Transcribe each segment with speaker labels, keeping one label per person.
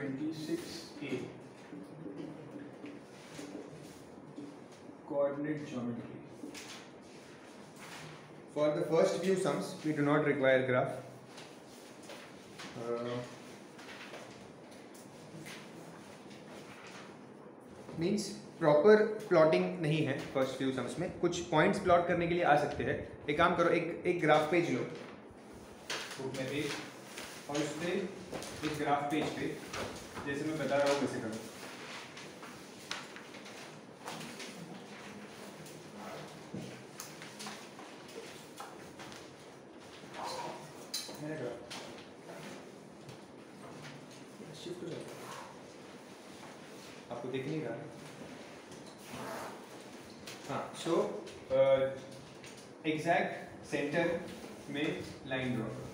Speaker 1: 26A. Coordinate geometry. For the first few sums, we do not require graph. Means proper plotting नहीं है first few sums में. कुछ points plot करने के लिए आ सकते हैं. एक काम करो, एक ग्राफ पेज लो बुक में पेज, और उस पर एक ग्राफ पेज पे जैसे मैं बता रहा हूँ वैसे करो. शिफ्ट हो जाएगा, आपको दिख नहीं रहा. हाँ, सो एग्जैक्ट सेंटर में लाइन ड्रॉ करो.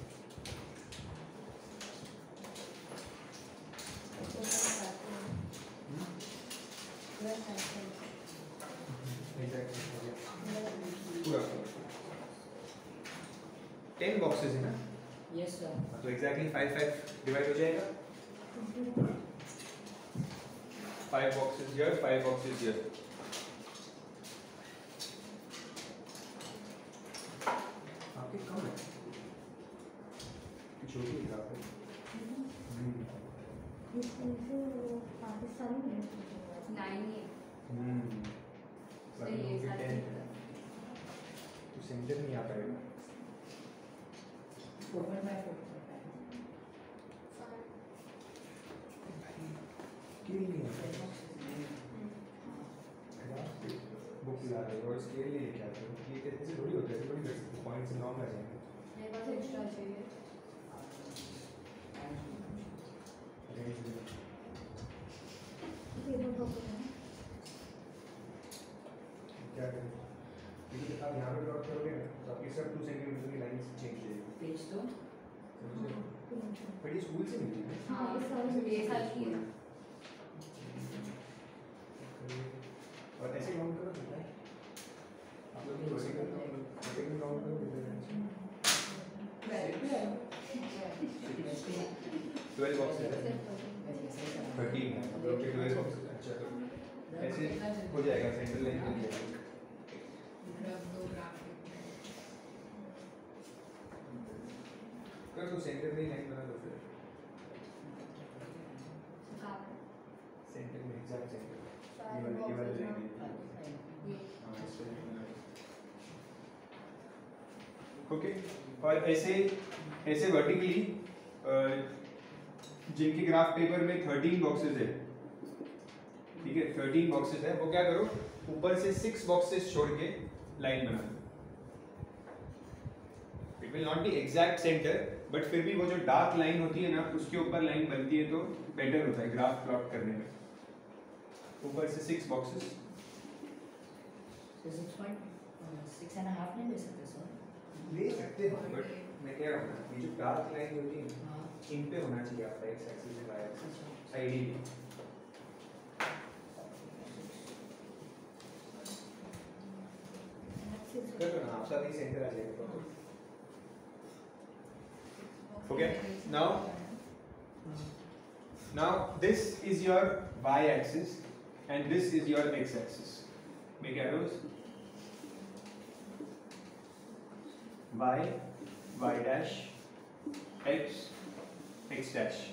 Speaker 1: पूरा 10 बॉक्सेस है ना?
Speaker 2: Yes sir.
Speaker 1: तो एग्जैक्टली 5 डिवाइड हो जाएगा. 5 boxes here, 5 boxes here. आपके कम है, छोटी ग्राफ है.
Speaker 3: पाकिस्तानी है 9 है.
Speaker 1: तो सेंटर नहीं आ पाएगा. बुक ला रहे हो और स्केल नहीं लेके आते हो, ये कैसे थोड़ी होता है. थोड़ी कर सकते पॉइंट्स नॉर्मल आ जाएंगे.
Speaker 3: मेरे पास एक्स्ट्रा चाहिए.
Speaker 1: क्या करें, क्योंकि आप यहाँ पे ड्रॉप करोगे ना तो आपकी सब 2 सेंटीमीटर की लाइंस चेंज हो जाएगी.
Speaker 2: पेज तो
Speaker 1: बट ये स्कूल से मिलती है.
Speaker 3: हाँ, ये साल की है.
Speaker 1: और ऐसे काउंट करो बेटा, आप लोग को वर्टिकल काउंट करो बेटा. 12 बॉक्सेस है, 13 है. आप लोग के 12 बॉक्सेस. अच्छा, तो ऐसे हो जाएगा. सेंटर लाइन मिल जाएगी. कर तो सेंटर में लाइन बना दो फिर. सेंटर में एग्जैक्ट सेंटर ये वाले लाइन. ओके. और ऐसे वर्टिकली जिनके ग्राफ पेपर में 13 बॉक्सेस है, ठीक है, 13 बॉक्सेस है, वो क्या करो, ऊपर से 6 बॉक्सेस छोड़ के लाइन बना दो. It will not be exact centre, but फिर भी वो जो डार्क लाइन होती है ना उसके ऊपर लाइन बनती है तो बेटर होता है ग्राफ प्लॉट करने में. ऊपर से 6 बॉक्सेस.
Speaker 2: 6.5 नहीं ले सकते सर?
Speaker 1: ले सकते हो, बट मैं कह रहा हूँ ना ये जो डार्क लाइन होती है ना इन पे होना चाहिए आपका एक्स एक्सिस से वाई एक्सिस आइडियली. कर दो ना, आप साथ ही सेंटर आ जाएगा. Okay, now this is your y axis and this is your x axis. Make arrows. Y, y dash, x, x dash.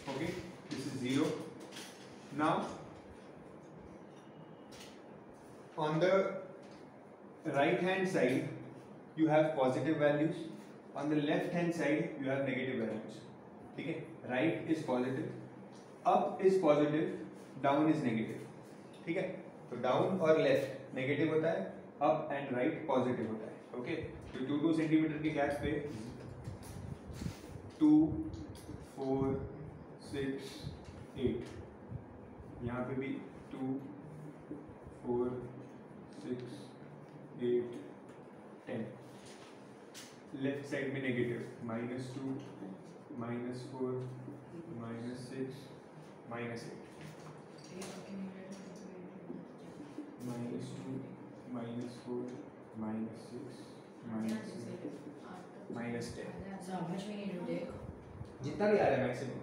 Speaker 1: Okay, this is 0. Now on the right hand side you have positive values, on the left hand side you have negative values. ठीक है, right is positive, up is positive, down is negative. ठीक है, तो down और left negative होता है, up and right positive होता है. ओके, तो 2 सेंटीमीटर के गैप पे 2, 4, 6, 8, यहाँ पे भी 2, 4, 6, 8, 10. लेफ्ट साइड में negative -2 -4 -6 -8 -2 -4 -6 -10
Speaker 2: So how much we need to take?
Speaker 1: जितना भी आ रहा है मैक्सिमम,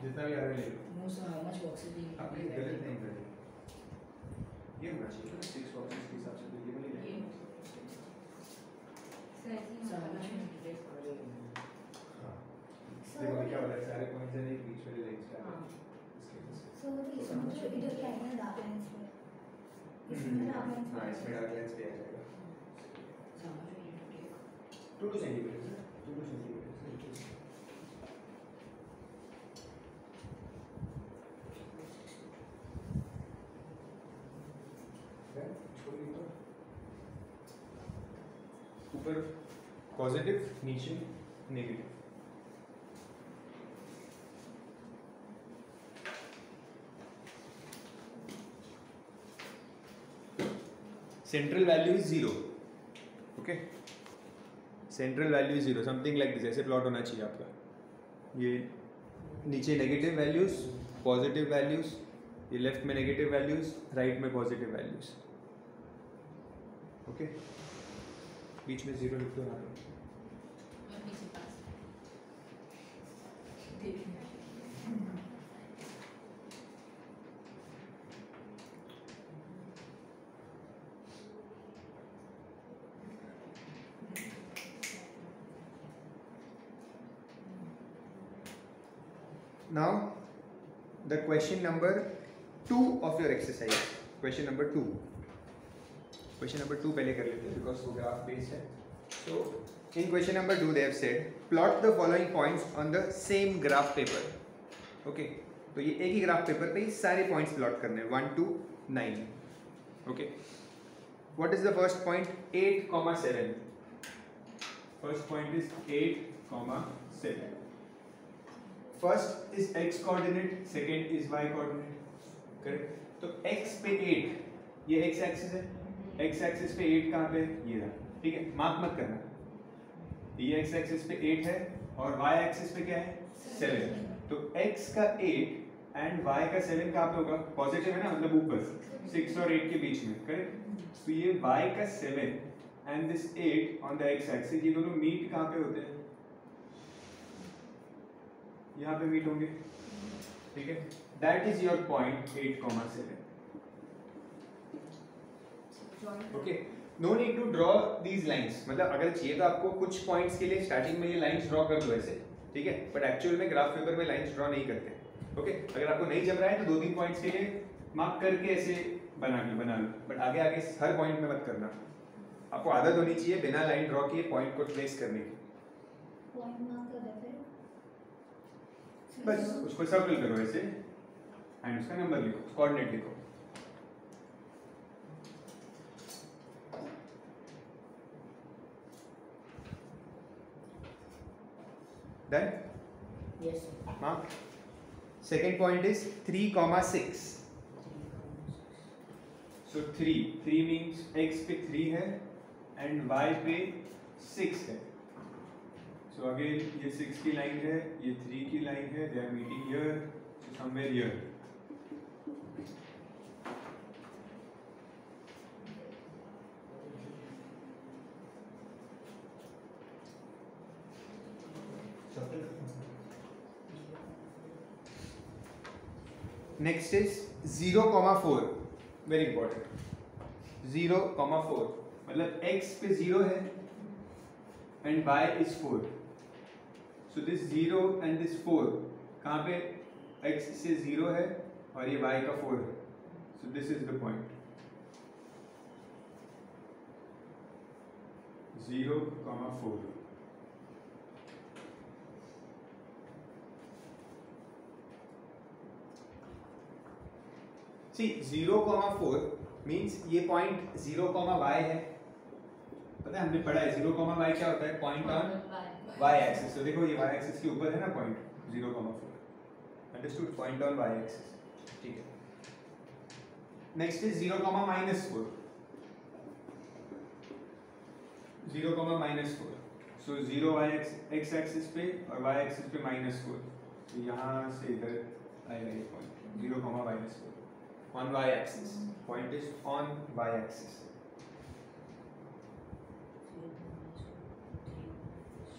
Speaker 1: जितना भी आ रहा है ले लो।
Speaker 2: No, so how much boxes we need to
Speaker 1: आपने
Speaker 2: take?
Speaker 1: गलत नहीं कर ये होना चाहिए ना 6 बॉक्सेस के हिसाब से तो ये वाली line.
Speaker 2: So how much we need to take?
Speaker 1: हाँ देखो क्या हो रहा है, सारे पॉइंट्स हैं एक बीच वाली लाइन स्टार्ट है इसके वजह से।
Speaker 3: So इसमें जो इधर क्या है ना डार्क लाइंस पे इसमें डार्क लाइंस
Speaker 1: हाँ इसमें डार्क लाइंस पे आ जाएगा
Speaker 2: So how much we need to take?
Speaker 1: 2 centimetre है 2 सेंटीमीटर ऊपर पॉजिटिव नीचे negative. Central value is 0, okay central value is 0 something like this, ऐसे प्लॉट होना चाहिए आपका। ये नीचे नेगेटिव वैल्यूज पॉजिटिव वैल्यूज, ये लेफ्ट में नेगेटिव वैल्यूज राइट में पॉजिटिव वैल्यूज, ओके बीच में 0 लिख दो यहाँ पे। Now the question number 2 of your exercise, question number 2 पहले कर लेते हैं because वो graph based है। So in question number 2 they have said plot the following points on the same graph paper, okay तो ये एक ही ग्राफ पेपर पे ही सारे पॉइंट्स प्लॉट करने हैं 1 to 9, okay what is the first point 8,7 first point is 8,7 first is x coordinate second is y coordinate, correct तो x पे 8 ये x एक्सिस है, x एक्सिस पे 8 कहाँ पे ये रहा, ठीक है मार्क मत करना, ये x एक्सिस पे 8 है और y एक्सिस पे क्या है 7 तो x का 8 एंड y का 7 कहाँ पे होगा पॉजिटिव है ना मतलब ऊपर 6 और 8 के बीच में, करेक्ट तो ये y का 7 and this 8 on the x axis ये दोनों मीट कहाँ पे होते हैं यहाँ पे मीट होंगे, ठीक है that is your point 8,7 okay no need to draw these lines, मतलब अगर चाहिए तो आपको कुछ पॉइंट्स के लिए स्टार्टिंग में ये लाइंस ड्रॉ कर दो ऐसे, ठीक है बट एक्चुअल में ग्राफ पेपर में लाइंस ड्रॉ नहीं करते, ओके अगर आपको नहीं जम रहा है तो 2-3 पॉइंट्स के लिए मार्क करके ऐसे बना लो बट आगे आगे हर पॉइंट में मत करना, आपको आदत होनी चाहिए बिना लाइन ड्रॉ किए पॉइंट को ट्रेस करने की,
Speaker 3: पॉइंट मार्क कर देते हैं
Speaker 1: बस उसको सर्कल करो ऐसे एंड उसका नंबर लिखो कोऑर्डिनेट लिखो। Done?
Speaker 2: Yes, sir.
Speaker 1: Mark. Second point is 3,6. So 3 means x पे 3 है and y पे 6 है। So again ये 6 की लाइन है, ये 3 की लाइन है, they are meeting here, so somewhere here. Next is 0,4 very important 0,4 मतलब x पे 0 है and y is 4 so this 0 and this 4 कहाँ पे x से 0 है और ये y का 4 है so this is the point 0,4 See 0,4 means ये पॉइंट 0,y है, पता है हमने पढ़ा है 0,y क्या होता है पॉइंट ऑन y एक्सिस, तो देखो ये y एक्सिस के ऊपर है ना point 0,4 understood point on y axis, ठीक है next is 0,-4 0,-4 so so 0 x axis पे और वाई एक्सिस पे -4, तो यहाँ से इधर आएगा ये point 0, -4 on Y axis, point is on Y axis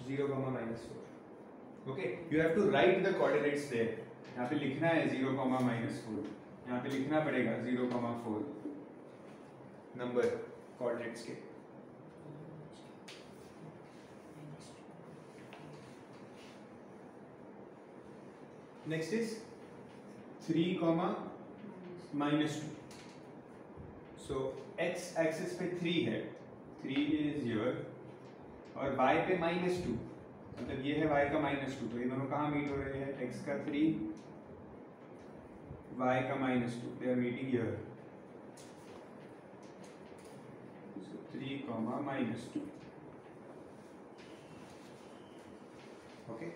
Speaker 1: 0, -4. Okay, you have to write the coordinates there. यहाँ पे लिखना है 0, -4, यहाँ पे लिखना पड़ेगा 0,4 नंबर कोऑर्डिनेट्स के. Next is 3, -2. So x axis पे 3 है, 3 इज हियर, और y पे -2, मतलब ये है y का -2, तो ये दोनों कहाँ मीट हो रहे हैं? x का 3, y का -2, they are meeting here. So 3, -2. Okay,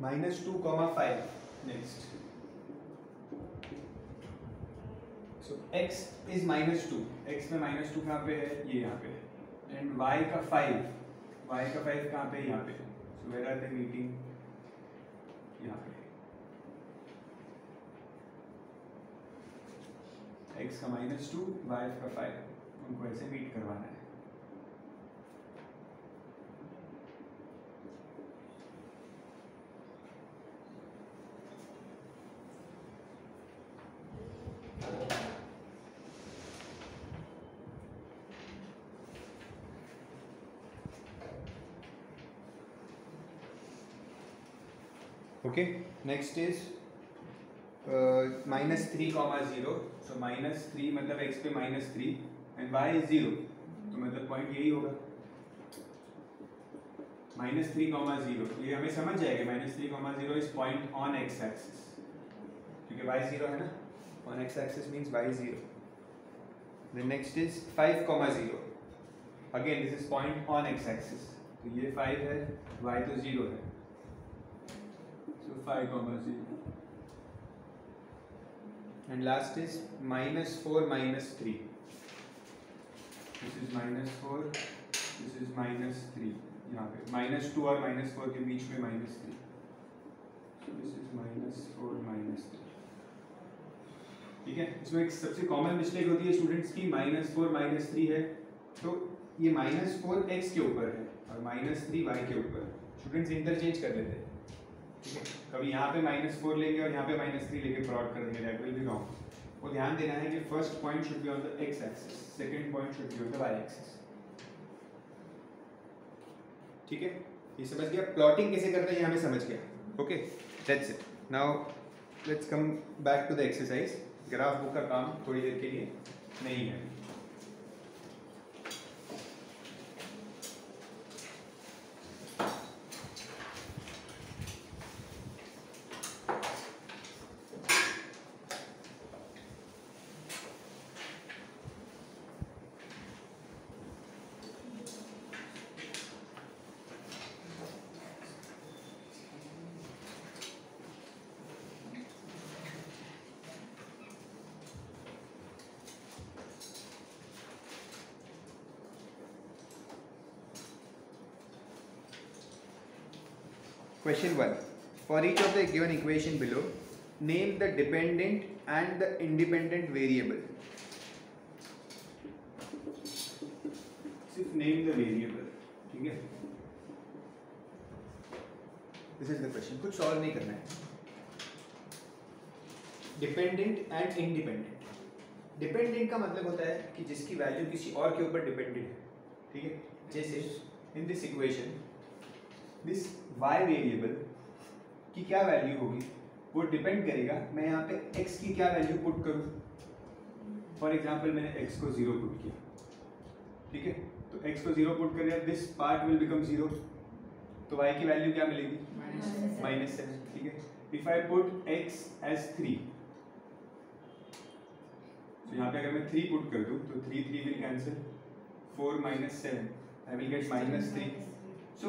Speaker 1: -2, 5 next. So x is -2, x में -2 कहाँ पे है? ये यहाँ पे है. And y का 5 कहाँ पे? यहाँ पे. So where are they meeting? यहाँ पे. x का -2, y का 5, उनको ऐसे मीट करवाना है. Okay, next is -3, 0. So -3 मतलब x पे -3 and y is 0, तो मतलब पॉइंट यही होगा -3, 0. ये हमें समझ जाएगा. -3, 0 is point on x axis, क्योंकि y 0 है ना. On x axis means y 0. The next is 5, 0. Again this is point on x axis, तो ये 5 है, y तो 0 है. 5, 0. And last is -4, -3. This is -4, this is -3. यहाँ पे -2 और -4 के बीच में -3. So this is -4, -3. ठीक है. इसमें एक सबसे कॉमन मिस्टेक होती है स्टूडेंट्स की, -4, -3 है, तो ये -4 x के ऊपर है और -3 y के ऊपर. स्टूडेंट्स इंटरचेंज कर लेते हैं. कभी यहाँ पे -4 लेंगे और यहाँ पे -3 लेके प्लॉट कर देंगे, दैट विल बी रॉन्ग. वो ध्यान देना है कि first point should be on the x axis, second point should be on the y axis. ठीक है, ये समझ गया. प्लॉटिंग कैसे करते हैं ये हमें समझ गया. Okay, that's it. Now let's come back to the exercise. Graph book का काम थोड़ी देर के लिए नहीं है. Question 1. For each of the given equation below, name the dependent and the independent variable. सिर्फ name the variable. ठीक है. This is the question. कुछ सॉल्व नहीं करना है. Dependent and independent. Dependent का मतलब होता है कि जिसकी वैल्यू किसी और के ऊपर डिपेंडेंट है. ठीक है. जैसे in this equation, this y variable की क्या वैल्यू होगी वो डिपेंड करेगा मैं यहाँ पे x की क्या वैल्यू पुट करूँ. फॉर एग्जांपल मैंने x को 0 पुट किया. ठीक है, तो x को 0 पुट कर दिया, दिस पार्ट विल बिकम 0, तो y की वैल्यू क्या मिलेगी? -7. ठीक है. If I put x as 3, तो यहाँ पे अगर मैं 3 पुट कर दूँ तो 3 will cancel, 4 - 7 I will get -3. So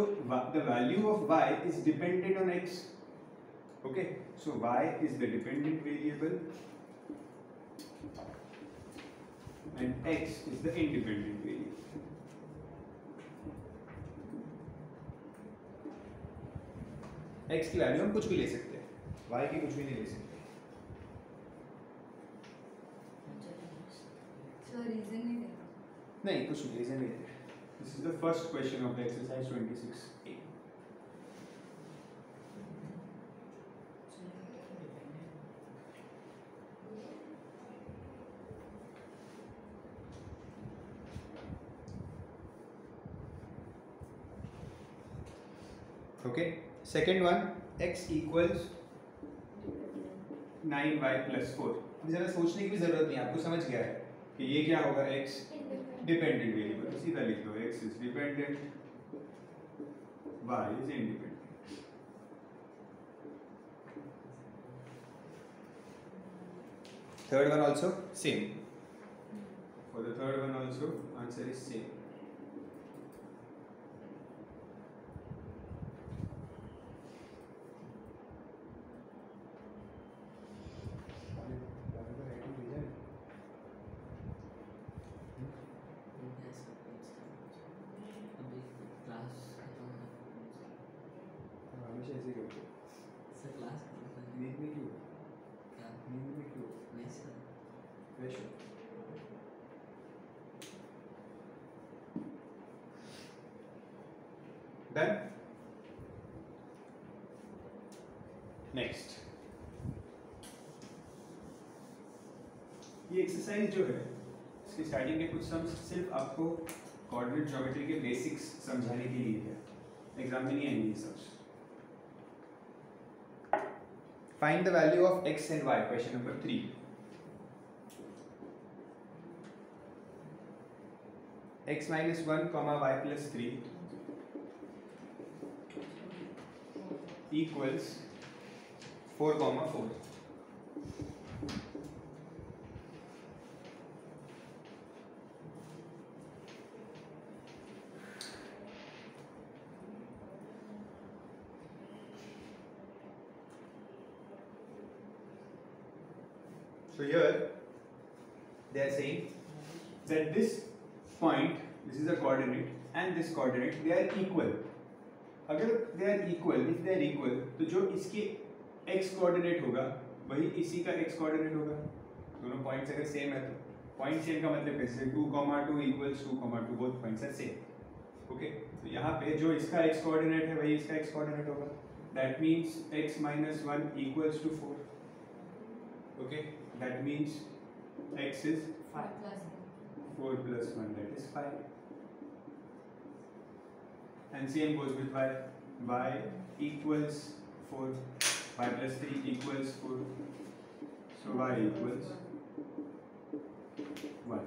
Speaker 1: the value of y is dependent on x. Okay, so y is the dependent variable and x is the independent variable. x की value हम कुछ भी ले सकते हैं, y की कुछ भी नहीं ले सकते.
Speaker 3: So reason नहीं देगा.
Speaker 1: नहीं, कुछ रीजन नहीं है. This is the first question of the exercise 26A. Okay, second one, x equals 9y plus 4. अब ज़रा सोचने की भी ज़रूरत नहीं है, आपको समझ गया है कि ये क्या होगा. x डिपेंडेंट वेरिएबल, सीधा लिख दो. x is dependent, y is independent. Third one also same. For the third one also answer is same. हमेशा ऐसे करते हो. नींद में क्यों? नींद में क्यों? फ्रेश हो. Done. Next. ये एक्सरसाइज जो है इसकी स्टार्टिंग के कुछ सम्स सिर्फ आपको कोऑर्डिनेट ज्योमेट्री के बेसिक्स समझाने के लिए है. एग्जाम में नहीं आएंगे ये sums. Find the value of x and y. Question number 3. X minus 1 comma y plus 3 equals 4 comma 4. So here they are saying that this point, this is a coordinate, and this coordinate, they are equal. अगर they are equal, if they are equal, तो जो इसके x coordinate होगा वही इसी का x coordinate होगा. दोनों points अगर same है तो point same का मतलब कैसे 2,2 equals 2,2, both points are same. Okay, तो यहाँ पे जो इसका x coordinate है वही इसका x coordinate होगा. That means x minus 1 equals to 4. Okay, that means x is 5. 4 plus 1, that is 5. And same goes with y. Y equals 4. Y plus 3 equals 4. So y equals 1.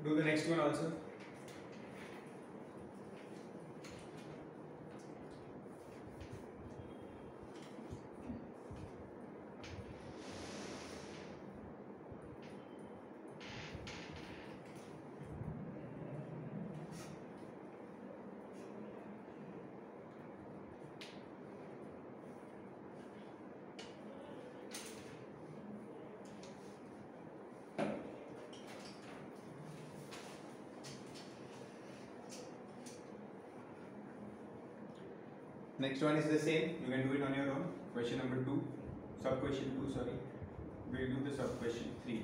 Speaker 1: Do the next one also. Next one is the same. You can do it on your own. Question number 2, sub question 2. Sorry, we'll do the sub question 3.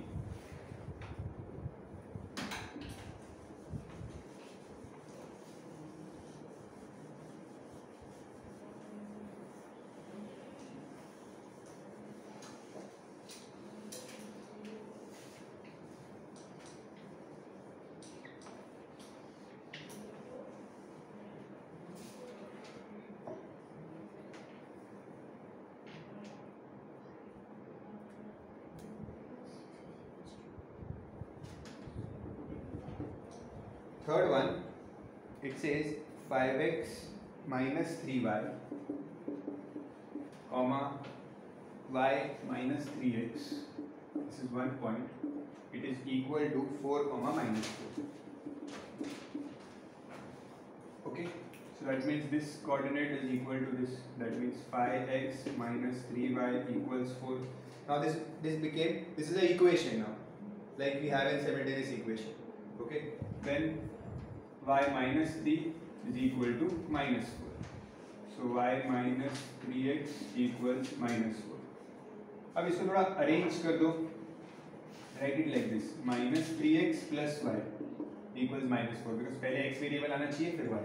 Speaker 1: third one, it says 5x minus 3y comma y minus 3x. This is one point. It is equal to 4 comma minus 4. Okay, so that means this coordinate is equal to this. That means 5x minus 3y equals 4. Now this is an equation now, like we have in simultaneous equation. Okay, then y minus 3 is equal to minus 4. So y minus 3x equals minus 4. अब इसको थोड़ा arrange कर दो. Write it like this: minus 3x plus y equals minus 4, because पहले x variable आना चाहिए फिर y.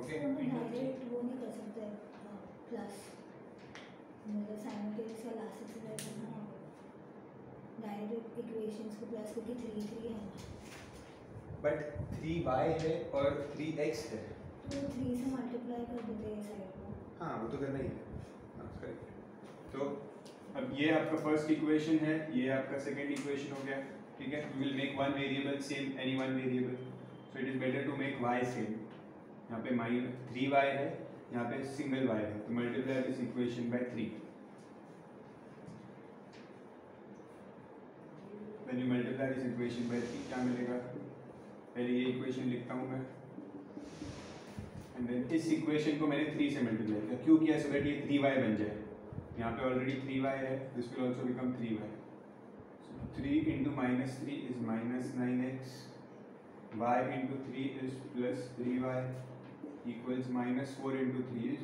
Speaker 1: Okay,
Speaker 3: direct वो नहीं कर सकते प्लस मतलब साइमल्टेनियस या लास्ट से करना डायरेक्ट इक्वेशंस को प्लस क्योंकि 3 3 है
Speaker 1: बट 3y है और 3x है,
Speaker 3: तो 3 से मल्टीप्लाई कर देते हैं साइड को.
Speaker 1: हाँ वो तो करना ही है. हाँ करेक्ट. तो अब ये आपका फर्स्ट इक्वेशन है, ये आपका सेकंड इक्वेशन हो गया. ठीक है, we will make one variable same, any one variable. So it is better to make y same. यहाँ पे माइनस 3y है, यहाँ पे सिंगल y है, तो multiply this equation by 3. When you multiply this equation by 3 क्या मिलेगा? पहले ये इक्वेशन लिखता हूँ मैं, एंड देन इस इक्वेशन को मैंने 3 से मल्टीप्लाई किया. क्यों किया? सो दैट ये 3y बन जाए. यहाँ पे ऑलरेडी 3y है, this will also become 3y. So 3 into minus 3 is minus 9x. y into 3 is plus 3y equals minus 4 into 3 is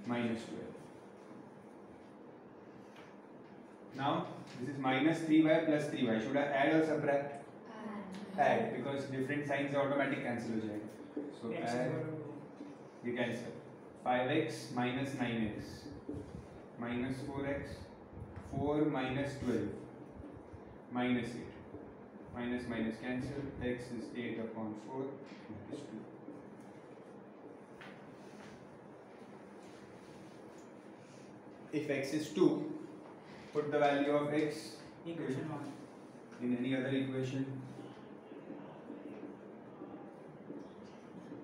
Speaker 1: minus 12. Now this is minus 3y plus 3y. Should I add or subtract? Add, because different signs automatic cancel हो जाएगा. So add, ये cancel. 5x minus 9x minus 4x, 4 minus 12 minus 8. Minus minus cancel. X is 8 upon 4. That is 2. If x is 2, put the value of x
Speaker 4: Equation 1.
Speaker 1: in any other equation.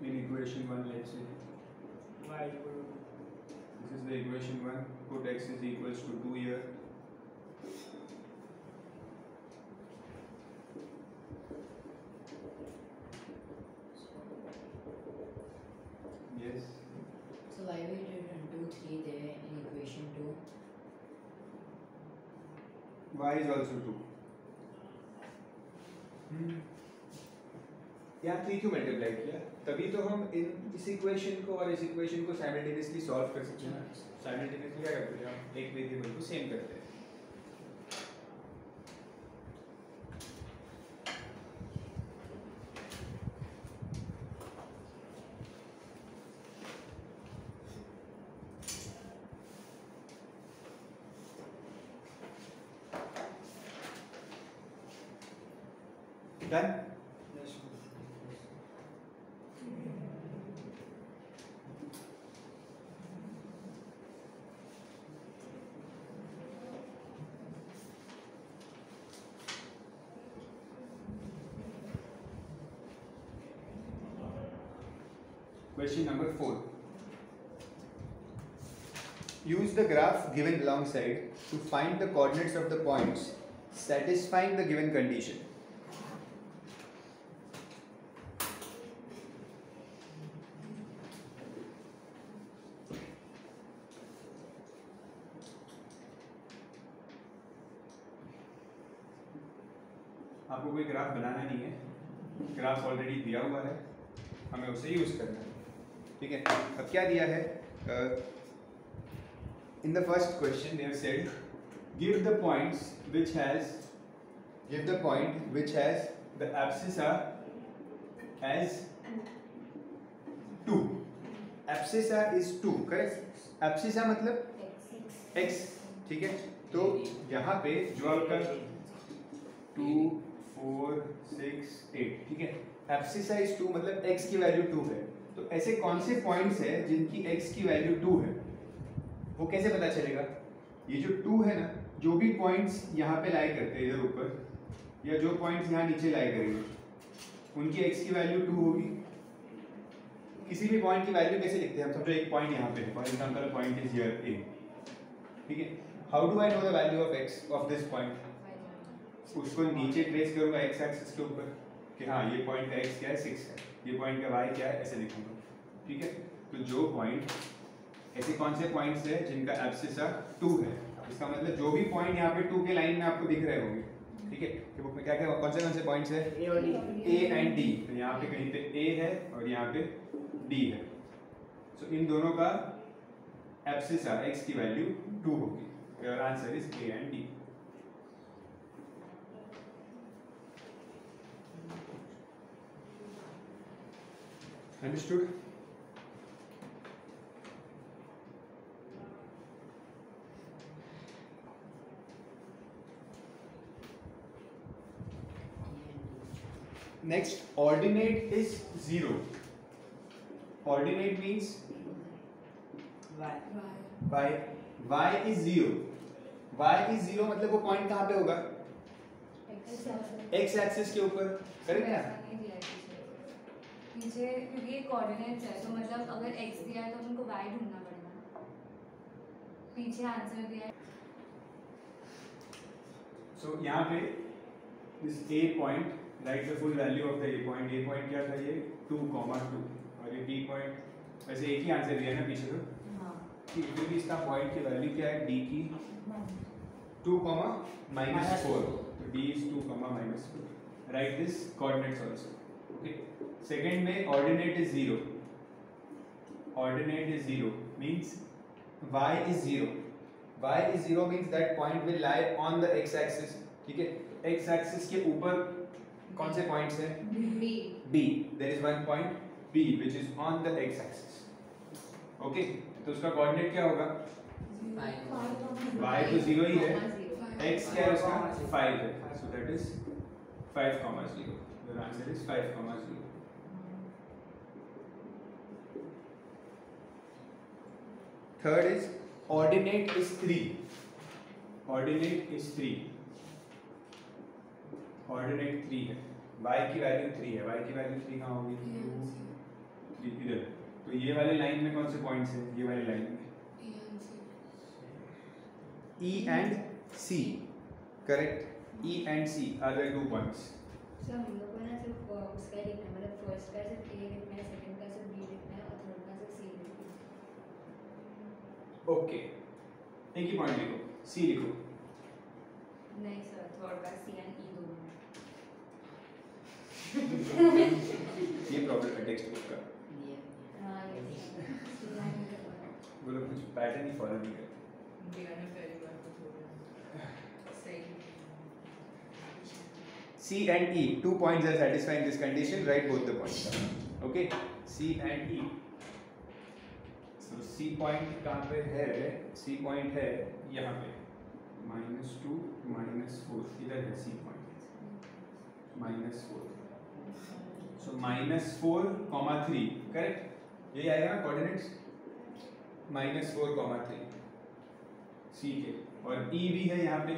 Speaker 1: In equation 1, let's say
Speaker 4: Y equal to
Speaker 1: this is the equation 1. Put x is equals to 2 here. Yes.
Speaker 2: So why we did 1 2 3 there in equation 2?
Speaker 1: Y is also 2. यहाँ 3 क्यों multiply किया? तभी तो हम इस equation को और इस इक्वेशन को साइमल्टेनियसली सॉल्व कर सकते हैं. साइमल्टेनियसली क्या करते हैं? हम एक वेरिएबल को सेम करते हैं. Done?
Speaker 4: yes.
Speaker 1: Question number 4. Use the graph given alongside to find the coordinates of the points satisfying the given condition. आपको कोई ग्राफ बनाना नहीं है, ग्राफ ऑलरेडी दिया हुआ है, हमें उसे यूज करना है. ठीक है, अब क्या दिया है? In the first question they have said give the point which has the abscissa as 2. Abscissa is 2, correct? Abscissa मतलब x. ठीक है, तो यहाँ पे जो आपका 2 4 6 8, ठीक है, एब्सिसा इज 2 मतलब x की वैल्यू 2 है. तो ऐसे कौन से पॉइंट्स हैं जिनकी x की वैल्यू 2 है? वो कैसे पता चलेगा? ये जो 2 है ना, जो भी पॉइंट्स यहाँ पे लाई करते हैं इधर ऊपर, या जो पॉइंट्स यहाँ नीचे लाई करेंगे, उनकी x की वैल्यू 2 होगी। किसी भी पॉइंट की वैल्यू कैसे लिखते हैं हम? समझो एक पॉइंट यहाँ पे है, for example point is here A, ठीक है। How do I know the value of x of this point? उसको नीचे ट्रेस करूंगा x एक्सिस के ऊपर कि हाँ ये पॉइंट का x क्या है 6 है, ये पॉइंट का y क्या है, ऐसे लिखूंगा, ठीक है। तो जो पॉइंट, ऐसे कौन से पॉइंट्स है जिनका एब्सिसा 2 है, इसका मतलब जो भी पॉइंट यहाँ पे 2 के लाइन में आपको दिख रहे होंगे, ठीक है। कि बुक में क्या क्या कौन से पॉइंट्स है?
Speaker 4: A और D।
Speaker 1: A and D। तो यहाँ पे कहीं पे A है और यहाँ पे D है। सो इन दोनों का एब्सिसा x की वैल्यू 2 होगी। Your answer is A and D। Understood? Next, ordinate is 0. Ordinate means
Speaker 4: Y।
Speaker 1: y. Y is 0. Y is 0 मतलब वो पॉइंट कहाँ पे होगा? x एक्सिस के ऊपर, करेक्ट ना?
Speaker 5: पीछे क्योंकि ये कोऑर्डिनेट्स है तो मतलब अगर x दिया है तो उनको y ढूंढना पड़ेगा। पीछे आंसर दिया है।
Speaker 1: So यहाँ पे this A point, write the full value of the A point. A point क्या था ये? 2, 2 और ये B point, वैसे एक ही आंसर दिया है ना पीछे तो, ठीक है। फिर भी इसका पॉइंट की वैल्यू क्या है? D की 2, -4. तो D is 2, -4. Write this coordinates also. Okay. Second में ordinate is 0. Ordinate is 0 means y is 0. Y is 0 means that point will lie on the x axis. ठीक है। x axis के ऊपर कौन से points हैं?
Speaker 5: B।
Speaker 1: B. There is one point B which is on the x axis. Okay. तो उसका coordinate क्या होगा? y तो 0 ही है, x क्या है उसका? 5 है। So that is 5, 0. Your answer is 5, 0. Third is ordinate is 3. Ordinate is 3. Ordinate 3 है, y की वैल्यू 3 है। y की वैल्यू 3 कहाँ होगी? 3 इधर। तो ये वाले लाइन में कौन से पॉइंट्स हैं? ये वाले लाइन में E and C, correct? E and C are the 2 points.
Speaker 2: Sir हम लोग को ना सिर्फ उसका ही लिखना है, मतलब फर्स्ट का सिर्फ A लिखना है, सेकंड का सिर्फ B लिखना है और थर्ड का सिर्फ C लिखना है।
Speaker 1: Okay. एक ही पॉइंट लिखो, C लिखो।
Speaker 2: नहीं सर, थर्ड का C एंड E दोनों में।
Speaker 1: ये प्रॉब्लम है टेक्स्ट बुक का,
Speaker 2: हाँ ये
Speaker 1: वो लोग कुछ पैटर्न ही फॉलो नहीं करते। C and E, 2 points are satisfying this condition. Write both the points. Okay, C and E. So C point कहाँ पे है? C point है यहाँ पे, -2, -4 इधर है C point, -4. So -4, 3, correct? यही आएगा ना coordinates? -4, 3 C के, और E भी है यहाँ पे,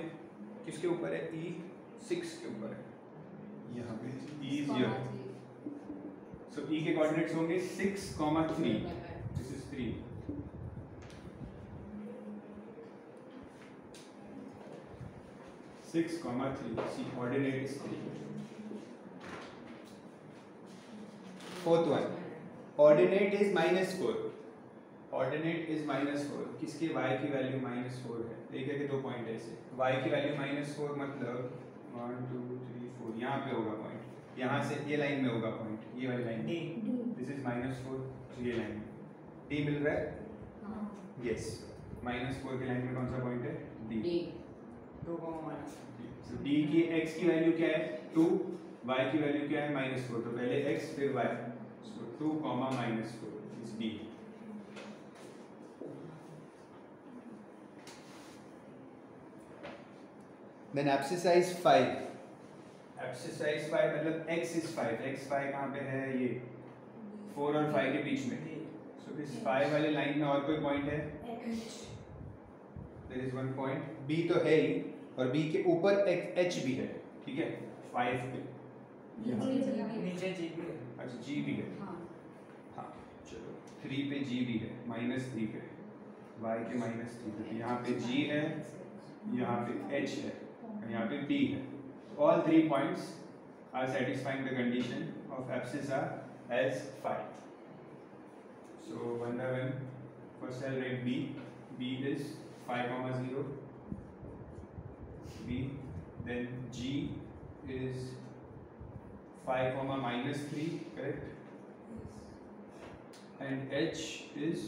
Speaker 1: किसके ऊपर है? E 6 के ऊपर है, यहाँ पे E is here. So E के coordinates होंगे 6, 3. This is 3. Six, 3. C ordinate is 3. Fourth one. Ordinate is -4. Ordinate is -4. किसके? y की वैल्यू -4 है। देखिए कि 2 पॉइंट है ऐसे, y की वैल्यू -4 मतलब 1, 2, 3, 4 यहाँ पे होगा पॉइंट, यहाँ से ये लाइन में होगा पॉइंट, ये वाली लाइन में। दिस इज -4, तो ये लाइन में D मिल रहा है? यस। -4 की लाइन में कौन सा पॉइंट है? D.
Speaker 4: 2, -.
Speaker 1: So D की x की वैल्यू क्या है? 2, y की वैल्यू क्या है? -4. तो पहले x फिर y. So 2, -4 is D. Then abscissa is 5. Abscissa is 5 मतलब x is 5. x 5 कहाँ पे है? ये 4 और 5 के बीच में। So इस 5 वाले लाइन में और कोई पॉइंट है? There is one point. B तो है ही, और B के ऊपर H भी है, ठीक है, 5 पे। यहाँ
Speaker 4: नीचे जी भी है।
Speaker 1: अच्छा जी भी है,
Speaker 5: हाँ
Speaker 1: हाँ चलो 3 पे जी भी है, -3 पे y के -3 पे, यहाँ पे g है, यहाँ पे h है और यहाँ पे b है. All 3 points are satisfying the condition of abscissa as phi. So 1 by 1, first I'll write b. B is phi comma 0. B, then g is phi comma -3, correct? And h is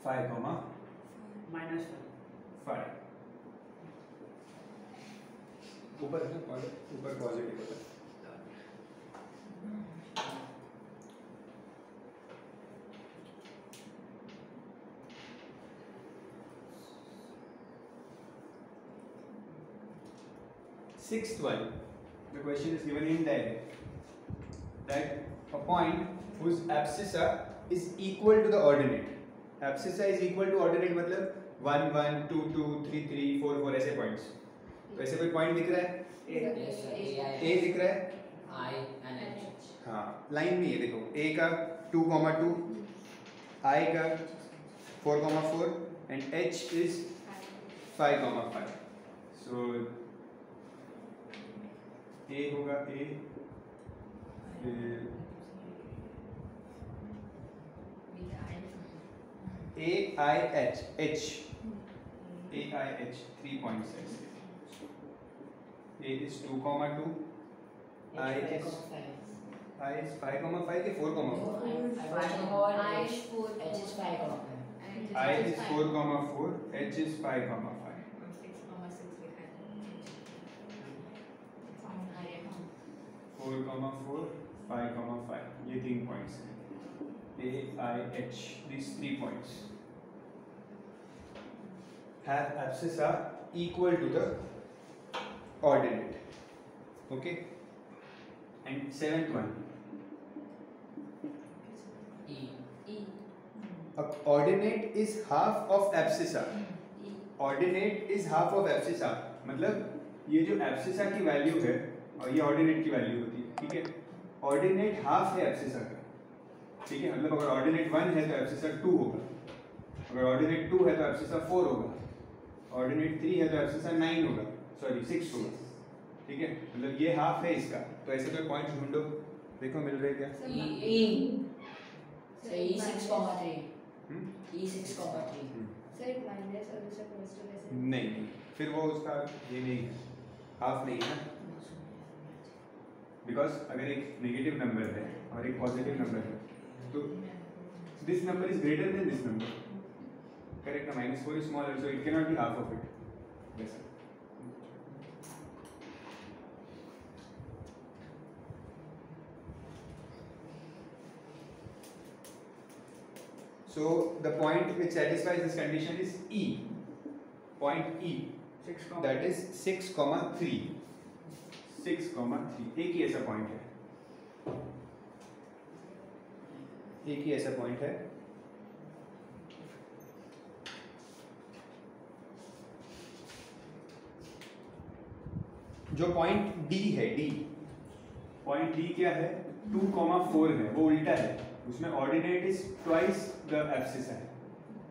Speaker 1: phi comma
Speaker 4: -5
Speaker 1: phi. ऊपर है ना, ऊपर positive होता है. Sixth one, the question is given indirect, that a point whose abscissa is equal to the ordinate. Abscissa is equal to ordinate मतलब 1 1 2 2 3 3 4 4 ऐसे points. तो ऐसे कोई point दिख रहा है? A दिख रहा है?
Speaker 6: I and H.
Speaker 1: हाँ, लाइन में ये देखो, A का 2,2, I का 4,4 and H is 5,5. So A होगा A, फिर A I H H A I H 3 points ऐसे. A is 2,2, I is 5,5 के 4,4.
Speaker 6: I is 4. H is 5.
Speaker 1: I is 4,4, H is 5,5. 4,4, 5,5. ये 3 points हैं. A, I, H. These 3 points have abscissa equal to the ordinate. Okay. And 7th one.
Speaker 6: E.
Speaker 1: Ordinate is half of abscissa. Ordinate is half of abscissa. मतलब ये जो abscissa की value है और ये ordinate की वैल्यू होती है, ठीक है. ऑर्डिनेट हाफ है एब्सिसा का, ठीक है. मतलब अगर ऑर्डिनेट 1 है तो एब्सिसा 2 होगा, अगर ऑर्डिनेट 2 है तो एब्सिसा 4 होगा, ऑर्डिनेट 3 है तो एब्सिसा 9 होगा, सॉरी 6 होगा, ठीक है. मतलब ये हाफ है इसका. तो ऐसे कोई पॉइंट ढूंढो, देखो मिल रहे क्या.
Speaker 6: So E6,3. E6,3.
Speaker 2: Sir minus और दूसरा पॉजिटिव ऐसे
Speaker 1: नहीं, फिर वो उसका ये नहीं है, हाफ नहीं है ना. बिकॉज अगर एक नेगेटिव नंबर है और एक पॉजिटिव नंबर है तो this number is greater than this number, correct ना. -4 is smaller, so it can not be half of it. वैसा. So the point which satisfies this condition is E. Point E.
Speaker 4: 6,
Speaker 1: That is 6,3. 6,3. एक ही ऐसा point है, एक ही ऐसा point है. जो point D है, D पॉइंट D क्या है? 2,4 है, वो उल्टा है. उसमें ordinate is twice the abscissa है,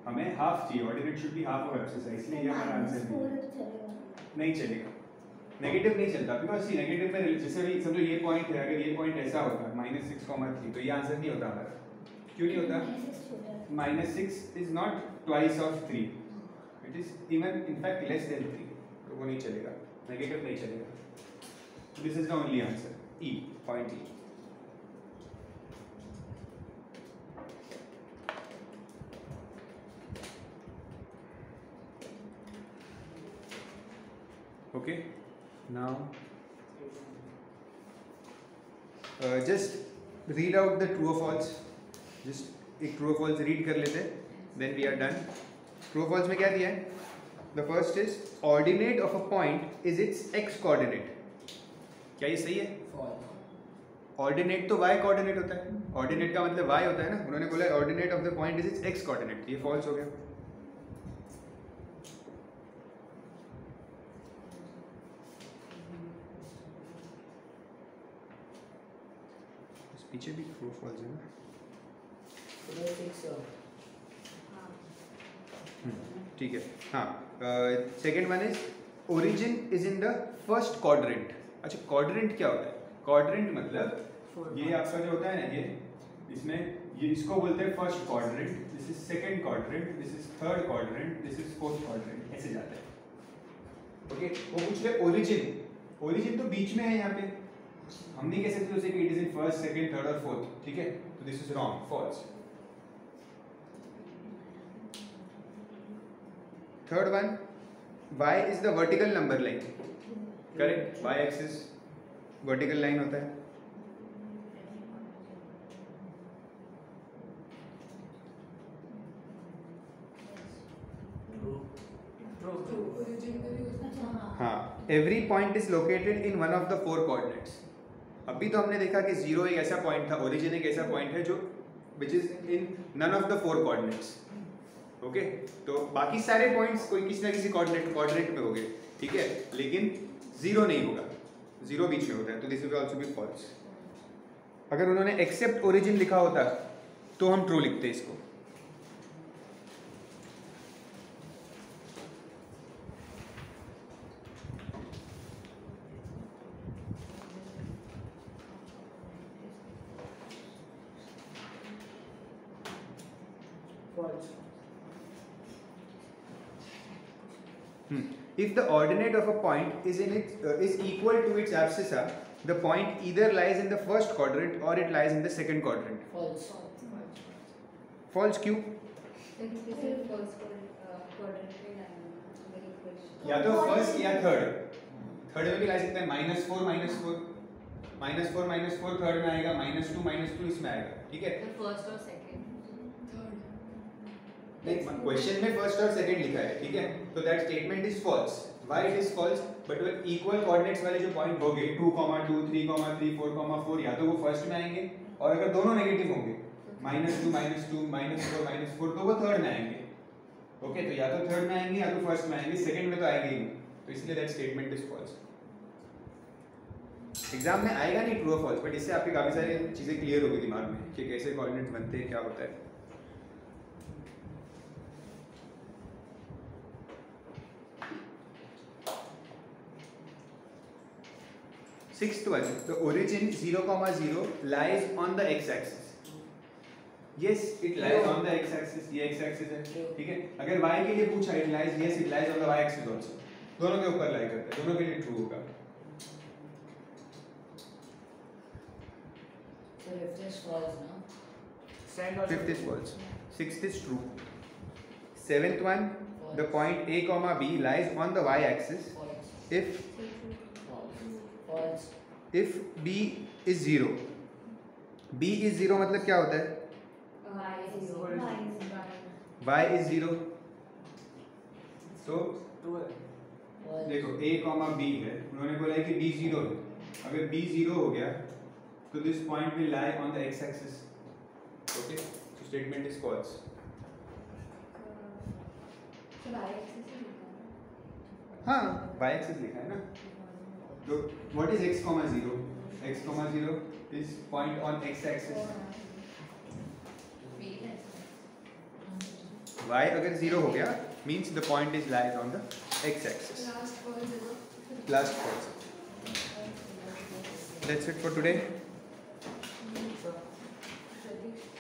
Speaker 1: हमें हाफ चाहिए. Ordinate should be half of abscissa, इसलिए ये हमारा आंसर नहीं चलेगा. नेगेटिव नहीं चलता, बिकॉज सी नेगेटिव में जैसे भी समझो ये पॉइंट है, अगर ये पॉइंट ऐसा होता -6,3 तो ये आंसर नहीं होता हमारा. क्यों नहीं होता? -6 is not twice of 3, it is even in fact less than 3, तो वो नहीं चलेगा, नेगेटिव नहीं चलेगा. This is the only answer, E, point E. Okay, now just read out the true or false. Just एक true or false read कर लेते, then we are done. True or false में क्या दिया है? The first is ordinate of a point is its x coordinate. क्या ये सही है? Ordinate तो y coordinate होता है. Ordinate का मतलब y होता है ना. उन्होंने बोला ordinate of the point is its x coordinate. ये false हो गया. पीछे भी ट्रू फॉल्स है ना.
Speaker 6: Today 6
Speaker 1: ठीक है. हाँ, second one is origin is in the first quadrant. अच्छा, क्वाड्रेंट क्या होता है? क्वाड्रेंट मतलब ये आपका जो होता है ना, ये इसमें ये इसको बोलते हैं first quadrant, this is second quadrant, this is third quadrant, this is fourth quadrant, ऐसे जाता है. ओके, वो पूछ रहे ओरिजिन. ओरिजिन तो बीच में है यहाँ पे, हम नहीं कह सकते उसे कि it is in first, second, third और फोर्थ. ठीक है, तो this is wrong, false. Third one, y is the vertical number line. Correct? Y axis vertical line होता है.
Speaker 3: अच्छा हाँ.
Speaker 1: हाँ, every point is located in one of the four coordinates. अभी तो हमने देखा कि 0 एक ऐसा पॉइंट था, ओरिजिन एक ऐसा पॉइंट है जो which is in none of the four coordinates. Okay, तो बाकी सारे पॉइंट्स कोई किसी ना किसी कोऑर्डिनेट में होंगे. ठीक है, लेकिन 0 नहीं होगा, 0 बीच में होता है, तो this will also be false. अगर उन्होंने एक्सेप्ट ओरिजिन लिखा होता तो हम ट्रू लिखते इसको.
Speaker 4: False.
Speaker 1: If the ordinate of a point is equal to its abscissa, the point either lies in the first quadrant or it lies in the second quadrant.
Speaker 6: False.
Speaker 1: False क्यों?
Speaker 2: This is first quadrant पे line मेरी question.
Speaker 1: या तो first या third. Third में भी ला सकते हैं -4 -4 -4 थर्ड में आएगा, -2 इसमें आएगा. ठीक है,
Speaker 5: फर्स्ट और सेकंड.
Speaker 1: क्वेश्चन में फर्स्ट और सेकंड लिखा है. ठीक है, तो that statement is false. Why it is false? But वो इक्वल कोऑर्डिनेट्स वाले जो पॉइंट होंगे 2, 2, 3, 3, 4, 4, या तो वो फर्स्ट में आएंगे, और अगर दोनों नेगेटिव होंगे -2 -4 -4, तो वो थर्ड में आएंगे. ओके, तो या तो थर्ड में आएंगे या तो फर्स्ट में आएंगे, सेकंड में तो आएंगे ही नहीं. तो इसलिए that statement is false. Exam में आएगा नहीं ट्रू और फॉल्स, बट इससे आपकी काफी सारी चीजें क्लियर होगी दिमाग में कि कैसे कोऑर्डिनेट बनते हैं, क्या होता है. Sixth one, the origin 0, 0 lies on the x-axis. Yes, it lies on the x-axis. ये x-axis है, ठीक है. अगर y के लिए पूछा, it lies, yes, it lies on the y-axis also. दोनों के ऊपर lie करता है, दोनों के लिए true होगा.
Speaker 6: So if this false, no?
Speaker 1: Fifth is false. Sixth is true. Seventh one, the point a comma b lies on the y-axis
Speaker 6: False.
Speaker 1: if
Speaker 6: False.
Speaker 1: if b is 0. b is 0 मतलब क्या होता है? y is 0. तो
Speaker 6: False.
Speaker 1: देखो a comma b है, उन्होंने बोला है कि b 0 है. अगर b 0 हो गया तो this point will lie on the x-axis. Okay, so statement is false. हाँ, y-axis लिखा है ना. तो what is x comma 0? x comma 0 is point on x-axis. y अगर 0 हो गया means the point is lies on the x-axis. Last false. That's it for today.